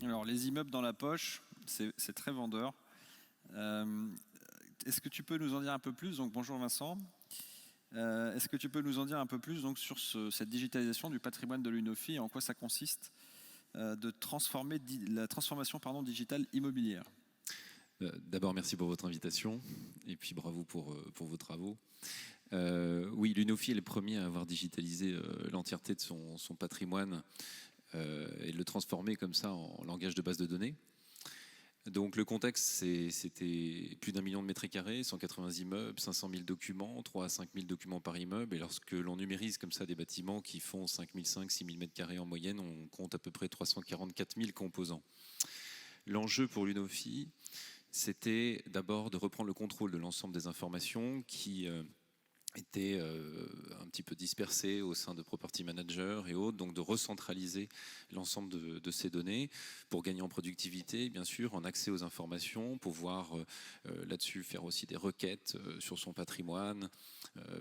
Alors, les immeubles dans la poche, c'est très vendeur. Est-ce que tu peux nous en dire un peu plus? Donc, bonjour Vincent. Est-ce que tu peux nous en dire un peu plus donc, sur cette digitalisation du patrimoine de l'UNOFI et en quoi ça consiste de transformer la transformation digitale immobilière? D'abord, merci pour votre invitation et puis bravo pour vos travaux. Oui, l'UNOFI est le premier à avoir digitalisé l'entièreté de son patrimoine et le transformer comme ça en langage de base de données. Donc le contexte, c'était plus d'1 million de mètres carrés, 180 immeubles, 500 000 documents, 3 à 5 000 documents par immeuble. Et lorsque l'on numérise comme ça des bâtiments qui font 5 500, 6 000 mètres carrés en moyenne, on compte à peu près 344 000 composants. L'enjeu pour l'UNOFI, c'était d'abord de reprendre le contrôle de l'ensemble des informations qui étaient un petit peu dispersées au sein de property managers et autres, donc de recentraliser l'ensemble de ces données pour gagner en productivité, bien sûr, en accès aux informations, pouvoir là-dessus faire aussi des requêtes sur son patrimoine,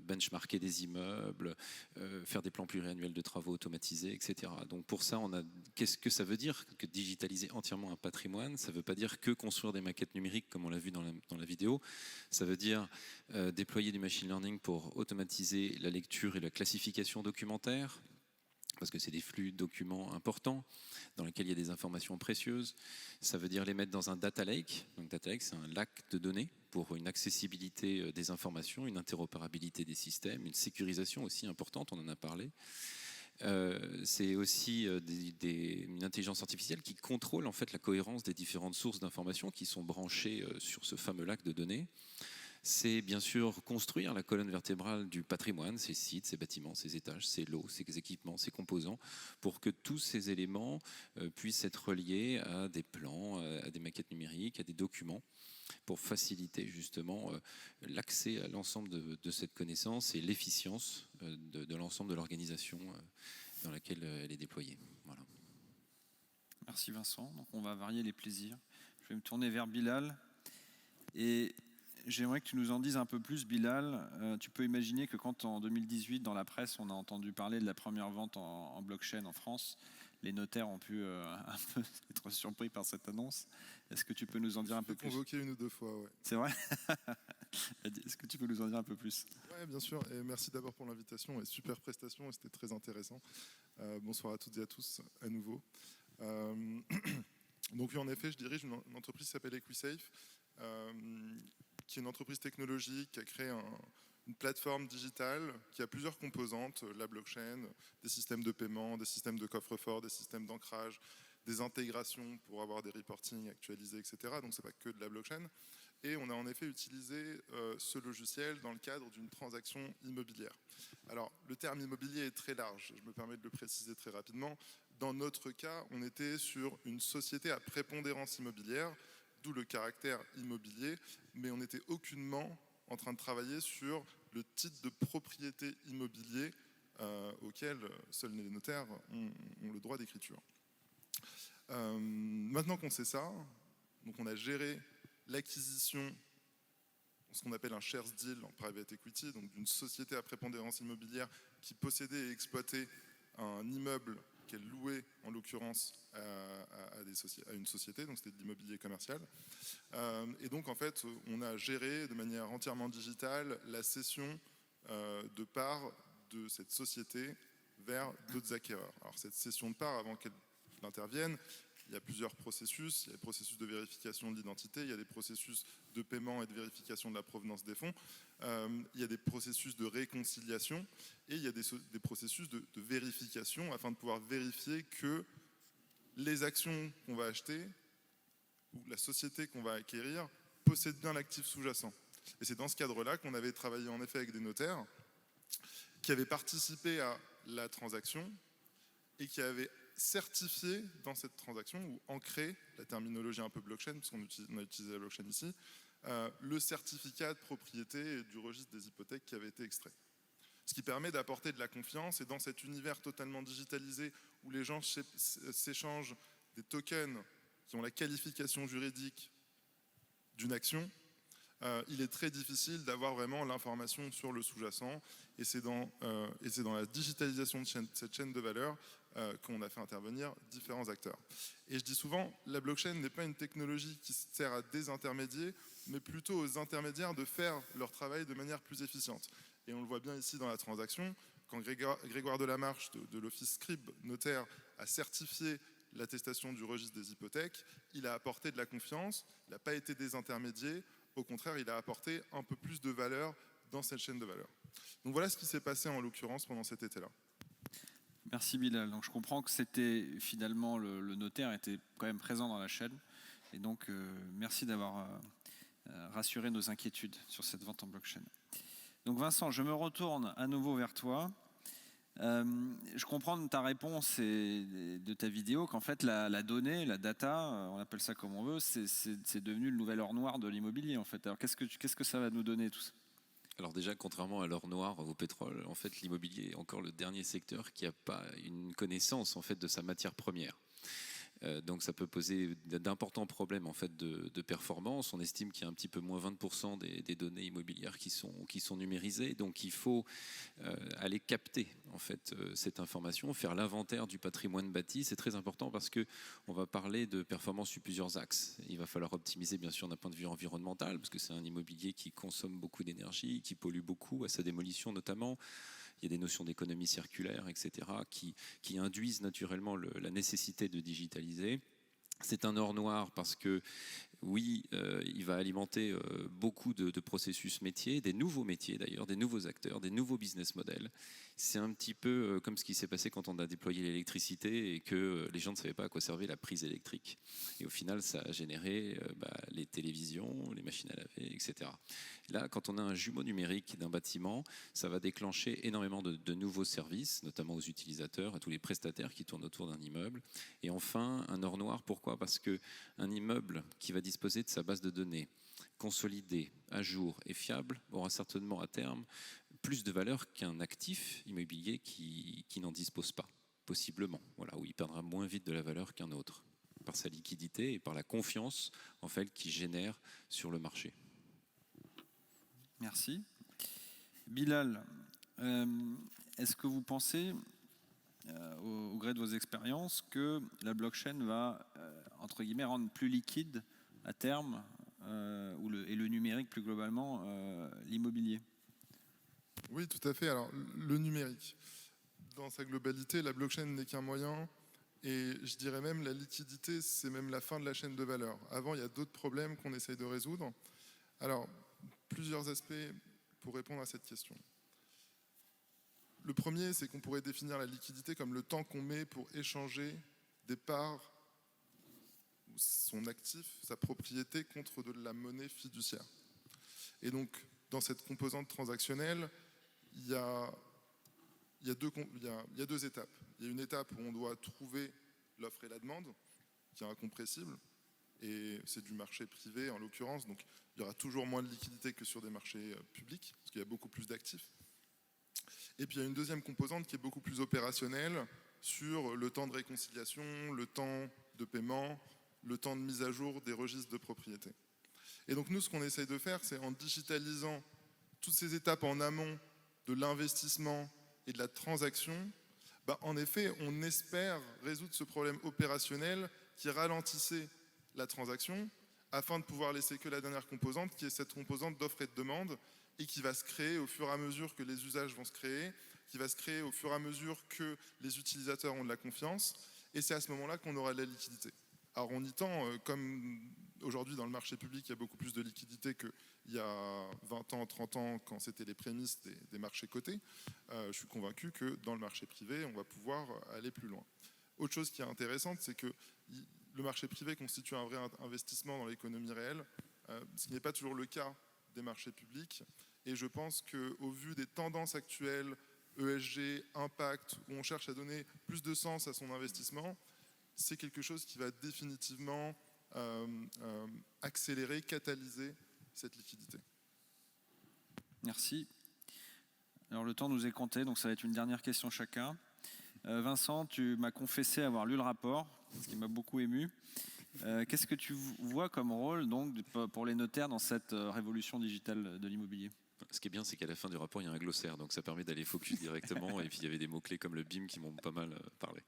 benchmarker des immeubles, faire des plans pluriannuels de travaux automatisés, etc. Donc pour ça, qu'est-ce que ça veut dire que digitaliser entièrement un patrimoine? Ça ne veut pas dire que construire des maquettes numériques comme on l'a vu dans la vidéo. Ça veut dire déployer du machine learning pour automatiser la lecture et la classification documentaire, parce que c'est des flux de documents importants dans lesquels il y a des informations précieuses. Ça veut dire les mettre dans un data lake. Donc data lake, c'est un lac de données pour une accessibilité des informations, une interopérabilité des systèmes, une sécurisation aussi importante, on en a parlé. C'est aussi une intelligence artificielle qui contrôle en fait la cohérence des différentes sources d'informations qui sont branchées sur ce fameux lac de données. C'est bien sûr construire la colonne vertébrale du patrimoine, ses sites, ses bâtiments, ses étages, ses lots, ses équipements, ses composants, pour que tous ces éléments puissent être reliés à des plans, à des maquettes numériques, à des documents, pour faciliter justement l'accès à l'ensemble de cette connaissance et l'efficience de l'ensemble de l'organisation dans laquelle elle est déployée. Voilà. Merci Vincent. Donc on va varier les plaisirs. Je vais me tourner vers Bilal. Et j'aimerais que tu nous en dises un peu plus, Bilal. Tu peux imaginer que quand en 2018, dans la presse, on a entendu parler de la première vente en blockchain en France, les notaires ont pu un peu être surpris par cette annonce. Est-ce que tu peux nous en dire un peu plus? Convoqué 1 ou 2 fois, ouais. C'est vrai? Est-ce que tu peux nous en dire un peu plus? Oui, bien sûr. Et merci d'abord pour l'invitation et super prestation. C'était très intéressant. Bonsoir à toutes et à tous à nouveau. Donc oui, en effet, je dirige une entreprise qui s'appelle EquiSafe, qui est une entreprise technologique qui a créé une plateforme digitale qui a plusieurs composantes, la blockchain, des systèmes de paiement, des systèmes de coffre-fort, des systèmes d'ancrage, des intégrations pour avoir des reporting actualisés, etc. Donc c'est pas que de la blockchain. Et on a en effet utilisé ce logiciel dans le cadre d'une transaction immobilière. Alors le terme immobilier est très large, je me permets de le préciser très rapidement. Dans notre cas, on était sur une société à prépondérance immobilière, d'où le caractère immobilier, mais on n'était aucunement en train de travailler sur le titre de propriété immobilier auquel seuls les notaires ont le droit d'écriture. Maintenant qu'on sait ça, donc on a géré l'acquisition, ce qu'on appelle un shares deal en private equity, donc d'une société à prépondérance immobilière qui possédait et exploitait un immeuble qu'elle louait en l'occurrence à une société, donc c'était de l'immobilier commercial. Et donc en fait on a géré de manière entièrement digitale la cession de parts de cette société vers d'autres acquéreurs. Alors cette cession de parts, avant qu'elle intervienne, il y a plusieurs processus. Il y a des processus de vérification de l'identité, il y a des processus de paiement et de vérification de la provenance des fonds, il y a des processus de réconciliation et il y a des processus de vérification afin de pouvoir vérifier que les actions qu'on va acheter ou la société qu'on va acquérir possède bien l'actif sous-jacent. Et c'est dans ce cadre-là qu'on avait travaillé en effet avec des notaires qui avaient participé à la transaction et qui avaient certifié dans cette transaction ou ancré, la terminologie un peu blockchain, parce qu'on a utilisé la blockchain ici, le certificat de propriété et du registre des hypothèques qui avait été extrait. Ce qui permet d'apporter de la confiance et dans cet univers totalement digitalisé où les gens s'échangent des tokens qui ont la qualification juridique d'une action, il est très difficile d'avoir vraiment l'information sur le sous-jacent et c'est dans la digitalisation de cette chaîne de valeur qu'on a fait intervenir différents acteurs. Et je dis souvent, la blockchain n'est pas une technologie qui sert à désintermédier, mais plutôt aux intermédiaires de faire leur travail de manière plus efficiente. Et on le voit bien ici dans la transaction, quand Grégoire Delamarche de l'Office Scribe notaire a certifié l'attestation du registre des hypothèques, il a apporté de la confiance, il n'a pas été désintermédié, au contraire, il a apporté un peu plus de valeur dans cette chaîne de valeur. Donc voilà ce qui s'est passé en l'occurrence pendant cet été-là. Merci Bilal. Donc je comprends que c'était finalement le notaire était quand même présent dans la chaîne. Et donc merci d'avoir rassuré nos inquiétudes sur cette vente en blockchain. Donc Vincent, je me retourne à nouveau vers toi. Je comprends de ta réponse et de ta vidéo qu'en fait la donnée, la data, on appelle ça comme on veut, c'est devenu le nouvel or noir de l'immobilier en fait. Alors qu'est-ce que ça va nous donner tout ça? Alors déjà, contrairement à l'or noir, au pétrole, en fait, l'immobilier est encore le dernier secteur qui n'a pas une connaissance en fait de sa matière première. Donc ça peut poser d'importants problèmes en fait de performance. On estime qu'il y a un petit peu moins 20% des données immobilières qui sont numérisées. Donc il faut aller capter en fait cette information, faire l'inventaire du patrimoine bâti. C'est très important parce que on va parler de performance sur plusieurs axes. Il va falloir optimiser bien sûr d'un point de vue environnemental parce que c'est un immobilier qui consomme beaucoup d'énergie, qui pollue beaucoup à sa démolition notamment. Il y a des notions d'économie circulaire, etc., qui induisent naturellement la nécessité de digitaliser. C'est un or noir parce que, oui, il va alimenter beaucoup de processus métiers, des nouveaux métiers d'ailleurs, des nouveaux acteurs, des nouveaux business models. C'est un petit peu comme ce qui s'est passé quand on a déployé l'électricité et que les gens ne savaient pas à quoi servait la prise électrique. Et au final, ça a généré les télévisions, les machines à laver, etc. Là, quand on a un jumeau numérique d'un bâtiment, ça va déclencher énormément de nouveaux services, notamment aux utilisateurs, à tous les prestataires qui tournent autour d'un immeuble. Et enfin, un or noir, pourquoi ? Parce qu'un immeuble qui va disposer de sa base de données consolidée, à jour et fiable aura certainement à terme plus de valeur qu'un actif immobilier qui n'en dispose pas, possiblement, voilà, où il perdra moins vite de la valeur qu'un autre, par sa liquidité et par la confiance en fait qu'il génère sur le marché. Merci. Bilal, est-ce que vous pensez, au gré de vos expériences, que la blockchain va, entre guillemets, rendre plus liquide à terme, et le numérique plus globalement, l'immobilier ? Oui, tout à fait. Alors, le numérique, dans sa globalité, la blockchain n'est qu'un moyen, et je dirais même la liquidité, c'est même la fin de la chaîne de valeur. Avant, il y a d'autres problèmes qu'on essaye de résoudre. Alors, plusieurs aspects pour répondre à cette question. Le premier, c'est qu'on pourrait définir la liquidité comme le temps qu'on met pour échanger des parts, son actif, sa propriété, contre de la monnaie fiduciaire. Et donc, dans cette composante transactionnelle, il y a deux étapes. Il y a une étape où on doit trouver l'offre et la demande, qui est incompressible, et c'est du marché privé en l'occurrence, donc il y aura toujours moins de liquidité que sur des marchés publics, parce qu'il y a beaucoup plus d'actifs. Et puis il y a une deuxième composante qui est beaucoup plus opérationnelle sur le temps de réconciliation, le temps de paiement, le temps de mise à jour des registres de propriété. Et donc nous, ce qu'on essaye de faire, c'est en digitalisant toutes ces étapes en amont de l'investissement et de la transaction, en effet, on espère résoudre ce problème opérationnel qui ralentissait la transaction afin de pouvoir laisser que la dernière composante, qui est cette composante d'offre et de demande, et qui va se créer au fur et à mesure que les usages vont se créer, qui va se créer au fur et à mesure que les utilisateurs ont de la confiance, et c'est à ce moment-là qu'on aura de la liquidité. Alors on y tend, comme aujourd'hui dans le marché public, il y a beaucoup plus de liquidité qu'il y a 20 ans, 30 ans, quand c'était les prémices des marchés cotés. Je suis convaincu que dans le marché privé, on va pouvoir aller plus loin. Autre chose qui est intéressante, c'est que le marché privé constitue un vrai investissement dans l'économie réelle, ce qui n'est pas toujours le cas des marchés publics. Et je pense qu'au vu des tendances actuelles, ESG, impact, où on cherche à donner plus de sens à son investissement, c'est quelque chose qui va définitivement accélérer, catalyser cette liquidité. Merci. Alors le temps nous est compté, donc ça va être une dernière question chacun. Vincent, tu m'as confessé avoir lu le rapport, ce qui m'a beaucoup ému. Qu'est-ce que tu vois comme rôle donc, pour les notaires dans cette révolution digitale de l'immobilier ? Ce qui est bien, c'est qu'à la fin du rapport, il y a un glossaire, donc ça permet d'aller focus directement. Et puis il y avait des mots-clés comme le BIM qui m'ont pas mal parlé.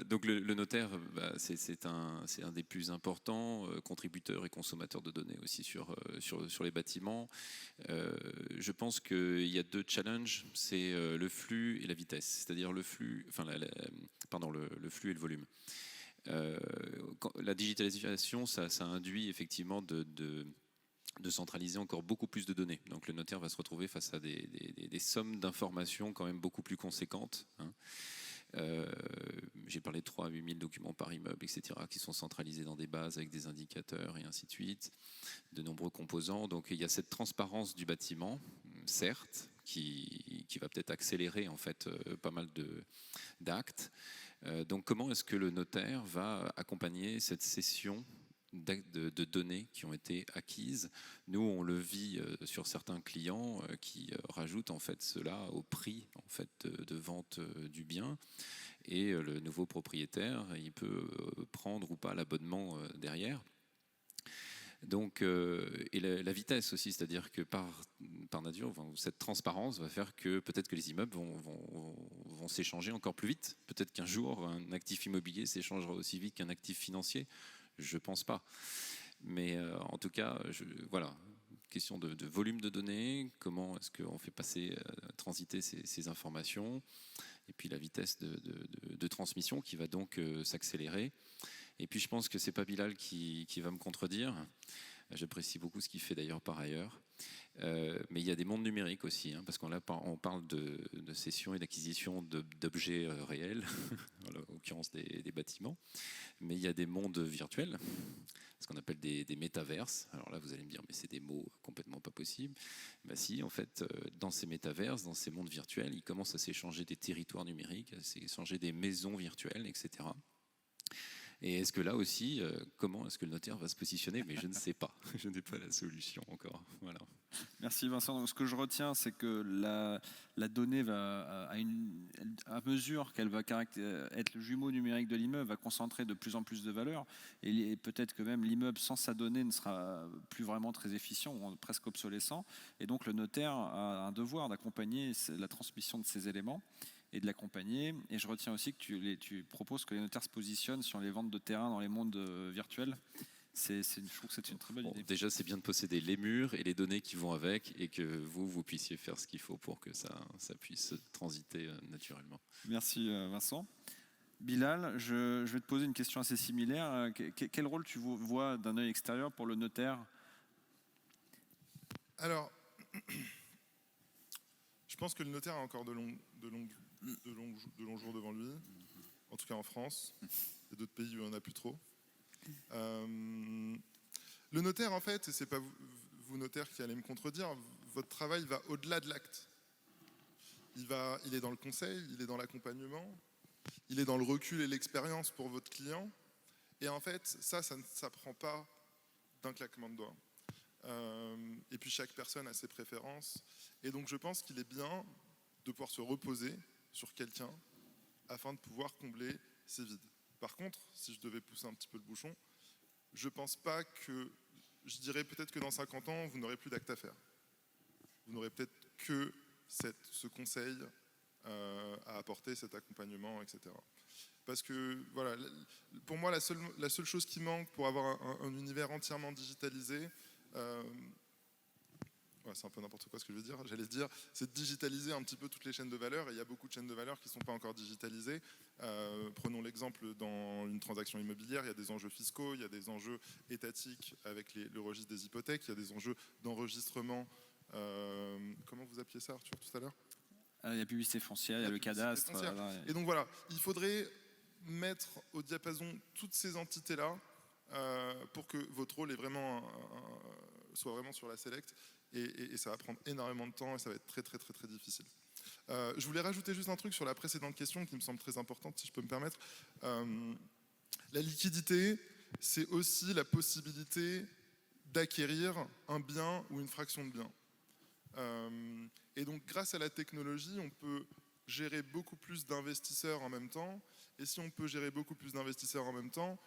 Donc le notaire, c'est un des plus importants contributeurs et consommateurs de données aussi sur les bâtiments. Je pense qu'il y a 2 challenges, c'est le flux et la vitesse, c'est-à-dire le flux, enfin le flux et le volume. La digitalisation, ça induit effectivement de centraliser encore beaucoup plus de données. Donc le notaire va se retrouver face à des sommes d'informations quand même beaucoup plus conséquentes. J'ai parlé de 3 à 8 000 documents par immeuble, etc., qui sont centralisés dans des bases avec des indicateurs et ainsi de suite, de nombreux composants. Donc il y a cette transparence du bâtiment, certes, qui va peut-être accélérer en fait pas mal d'actes. Donc comment est-ce que le notaire va accompagner cette cession de données qui ont été acquises? Nous, on le vit sur certains clients qui rajoutent en fait cela au prix en fait de vente du bien, et le nouveau propriétaire, il peut prendre ou pas l'abonnement derrière. Donc, et la vitesse aussi, c'est-à-dire que par nature, cette transparence va faire que peut-être que les immeubles vont s'échanger encore plus vite. Peut-être qu'un jour, un actif immobilier s'échangera aussi vite qu'un actif financier. Je pense pas. Mais en tout cas, voilà, question de volume de données, comment est-ce qu'on fait passer, transiter ces informations, et puis la vitesse de transmission qui va donc s'accélérer. Et puis je pense que c'est pas Bilal qui va me contredire. J'apprécie beaucoup ce qu'il fait d'ailleurs par ailleurs. Mais il y a des mondes numériques aussi, parce qu'on parle de cession et d'acquisition d'objets réels, en l'occurrence des bâtiments. Mais il y a des mondes virtuels, ce qu'on appelle des métaverses. Alors là, vous allez me dire, mais c'est des mots complètement pas possibles. Ben si, en fait, dans ces métaverses, dans ces mondes virtuels, il commence à s'échanger des territoires numériques, à s'échanger des maisons virtuelles, etc. Et est-ce que là aussi, comment est-ce que le notaire va se positionner? Mais je ne sais pas. Je n'ai pas la solution encore. Voilà. Merci Vincent. Donc, ce que je retiens, c'est que la donnée va, à mesure qu'elle va être le jumeau numérique de l'immeuble, va concentrer de plus en plus de valeur. Et peut-être que même l'immeuble sans sa donnée ne sera plus vraiment très efficient ou presque obsolescent. Et donc le notaire a un devoir d'accompagner la transmission de ces éléments et de l'accompagner. Et je retiens aussi que tu proposes que les notaires se positionnent sur les ventes de terrain dans les mondes virtuels. Je trouve que c'est une très bonne idée. Déjà, c'est bien de posséder les murs et les données qui vont avec, et que vous puissiez faire ce qu'il faut pour que ça puisse transiter naturellement. Merci Vincent. Bilal, je vais te poser une question assez similaire. Quel rôle tu vois d'un œil extérieur pour le notaire? Alors, je pense que le notaire a encore de longs jours devant lui, en tout cas en France. Il y a d'autres pays où il n'y en a plus trop. Le notaire, en fait, et c'est pas vous notaires qui allez me contredire, votre travail va au-delà de l'acte. Il est dans le conseil, il est dans l'accompagnement, il est dans le recul et l'expérience pour votre client. Et en fait, ça ne s'apprend pas d'un claquement de doigts. Et puis chaque personne a ses préférences. Et donc je pense qu'il est bien de pouvoir se reposer sur quelqu'un afin de pouvoir combler ces vides. Par contre, si je devais pousser un petit peu le bouchon, je pense pas que, je dirais peut-être que dans 50 ans, vous n'aurez plus d'acte à faire. Vous n'aurez peut-être que ce conseil à apporter, cet accompagnement, etc. Parce que, voilà, pour moi, la seule chose qui manque pour avoir un univers entièrement digitalisé, c'est un peu n'importe quoi ce que je veux dire, j'allais dire, c'est de digitaliser un petit peu toutes les chaînes de valeur, et il y a beaucoup de chaînes de valeur qui ne sont pas encore digitalisées. Prenons l'exemple dans une transaction immobilière, il y a des enjeux fiscaux, il y a des enjeux étatiques avec le registre des hypothèques, il y a des enjeux d'enregistrement, comment vous appeliez ça Arthur tout à l'heure? Il y a publicité foncière, il y a le cadastre. Et donc voilà, il faudrait mettre au diapason toutes ces entités-là pour que votre rôle soit vraiment sur la select, et ça va prendre énormément de temps et ça va être très très très très difficile. Je voulais rajouter juste un truc sur la précédente question qui me semble très importante, si je peux me permettre. La liquidité, c'est aussi la possibilité d'acquérir un bien ou une fraction de bien. Et donc grâce à la technologie, on peut gérer beaucoup plus d'investisseurs en même temps, et si on peut gérer beaucoup plus d'investisseurs en même temps,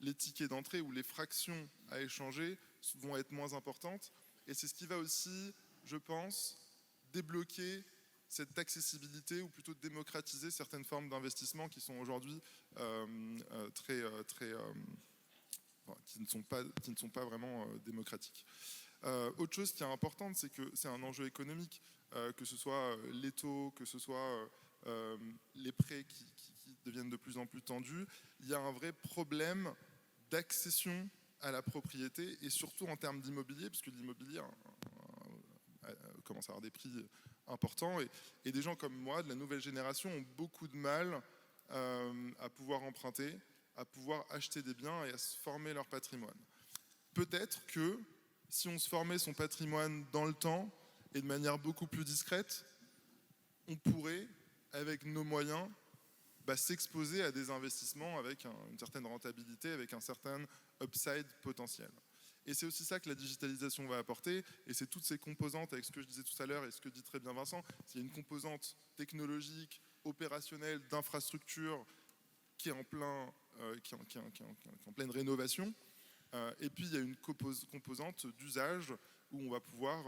les tickets d'entrée ou les fractions à échanger vont être moins importantes, Et c'est ce qui va aussi, je pense, débloquer cette accessibilité ou plutôt démocratiser certaines formes d'investissement qui sont aujourd'hui qui ne sont pas vraiment démocratiques. Autre chose qui est importante, c'est que c'est un enjeu économique, que ce soit les taux, que ce soit les prêts qui deviennent de plus en plus tendus. Il y a un vrai problème d'accession à la propriété et surtout en termes d'immobilier, puisque l'immobilier commence à avoir des prix importants et des gens comme moi, de la nouvelle génération, ont beaucoup de mal à pouvoir emprunter, à pouvoir acheter des biens et à se former leur patrimoine. Peut-être que si on se formait son patrimoine dans le temps et de manière beaucoup plus discrète, on pourrait, avec nos moyens, s'exposer à des investissements avec une certaine rentabilité, avec un certain upside potentiel. Et c'est aussi ça que la digitalisation va apporter, et c'est toutes ces composantes, avec ce que je disais tout à l'heure et ce que dit très bien Vincent, c'est une composante technologique, opérationnelle, d'infrastructure qui est en pleine rénovation, et puis il y a une composante d'usage où on va pouvoir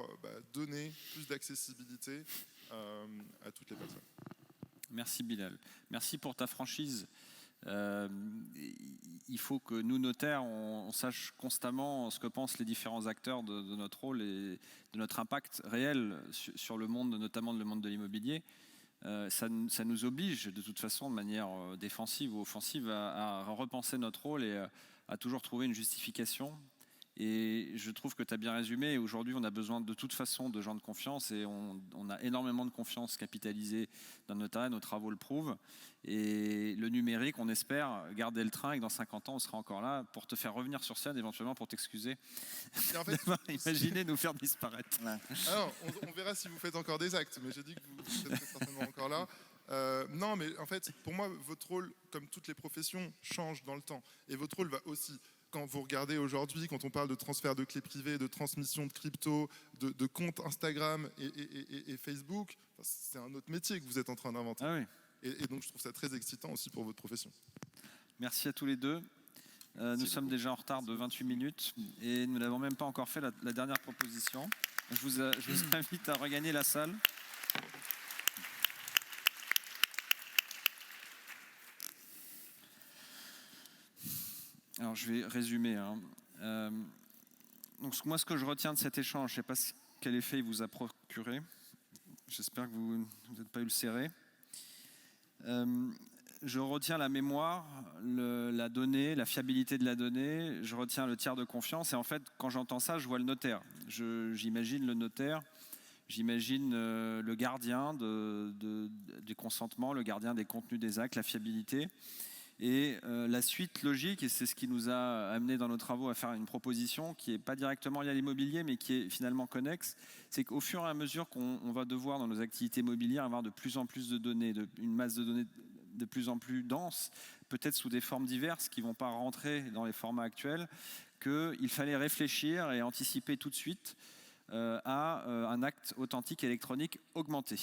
donner plus d'accessibilité à toutes les personnes. Merci Bilal. Merci pour ta franchise. Il faut que nous, notaires, on sache constamment ce que pensent les différents acteurs de notre rôle et de notre impact réel sur le monde, notamment le monde de l'immobilier. Ça nous oblige de toute façon, de manière défensive ou offensive, à repenser notre rôle et à toujours trouver une justification. Et je trouve que tu as bien résumé. Aujourd'hui, on a besoin de toute façon de gens de confiance et on a énormément de confiance capitalisée dans notre notariat, nos travaux le prouvent. Et le numérique, on espère garder le train et que dans 50 ans, on sera encore là pour te faire revenir sur scène, éventuellement pour t'excuser. En fait, imaginez nous faire disparaître. Alors, on verra si vous faites encore des actes, mais j'ai dit que vous êtes certainement encore là. Non, mais en fait, pour moi, votre rôle, comme toutes les professions, change dans le temps. Et votre rôle va aussi. Quand vous regardez aujourd'hui, quand on parle de transfert de clés privées, de transmission de crypto, de comptes Instagram et Facebook, c'est un autre métier que vous êtes en train d'inventer. Ah oui. Et donc je trouve ça très excitant aussi pour votre profession. Merci à tous les deux. Nous sommes déjà en retard de 28 minutes et nous n'avons même pas encore fait la dernière proposition. Je vous invite à regagner la salle. Alors je vais résumer. Donc moi, ce que je retiens de cet échange, je ne sais pas quel effet il vous a procuré. J'espère que vous n'êtes pas ulcéré. Je retiens la mémoire, la donnée, la fiabilité de la donnée. Je retiens le tiers de confiance. Et en fait, quand j'entends ça, je vois le notaire. J'imagine le notaire. J'imagine le gardien du consentement, le gardien des contenus des actes, la fiabilité. Et la suite logique, et c'est ce qui nous a amené dans nos travaux à faire une proposition qui n'est pas directement liée à l'immobilier, mais qui est finalement connexe, c'est qu'au fur et à mesure qu'on va devoir dans nos activités immobilières avoir de plus en plus de données, une masse de données de plus en plus dense, peut-être sous des formes diverses qui ne vont pas rentrer dans les formats actuels, qu'il fallait réfléchir et anticiper tout de suite à un acte authentique électronique augmenté.